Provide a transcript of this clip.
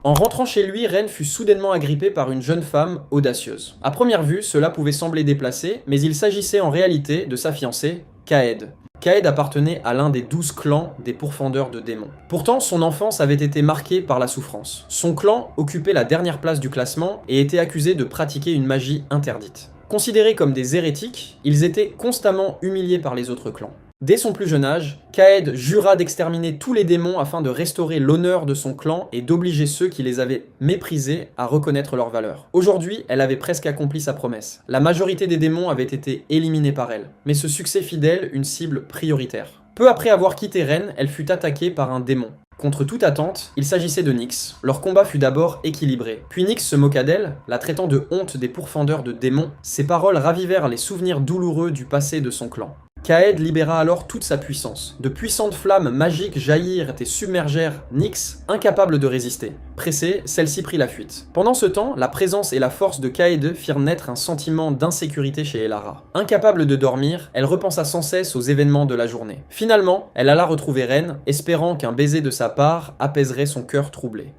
En rentrant chez lui, Ren fut soudainement agrippé par une jeune femme audacieuse. À première vue, cela pouvait sembler déplacé, mais il s'agissait en réalité de sa fiancée, Kaed. Kaed appartenait à l'un des 12 clans des pourfendeurs de démons. Pourtant, son enfance avait été marquée par la souffrance. Son clan occupait la dernière place du classement et était accusé de pratiquer une magie interdite. Considérés comme des hérétiques, ils étaient constamment humiliés par les autres clans. Dès son plus jeune âge, Kaed jura d'exterminer tous les démons afin de restaurer l'honneur de son clan et d'obliger ceux qui les avaient méprisés à reconnaître leur valeur. Aujourd'hui, elle avait presque accompli sa promesse. La majorité des démons avaient été éliminés par elle, mais ce succès fit d'elle une cible prioritaire. Peu après avoir quitté Ren, elle fut attaquée par un démon. Contre toute attente, il s'agissait de Nyx. Leur combat fut d'abord équilibré. Puis Nyx se moqua d'elle, la traitant de honte des pourfendeurs de démons. Ses paroles ravivèrent les souvenirs douloureux du passé de son clan. Kaed libéra alors toute sa puissance. De puissantes flammes magiques jaillirent et submergèrent Nyx, incapable de résister. Pressée, celle-ci prit la fuite. Pendant ce temps, la présence et la force de Kaede firent naître un sentiment d'insécurité chez Elara. Incapable de dormir, elle repensa sans cesse aux événements de la journée. Finalement, elle alla retrouver Ren, espérant qu'un baiser de sa part apaiserait son cœur troublé.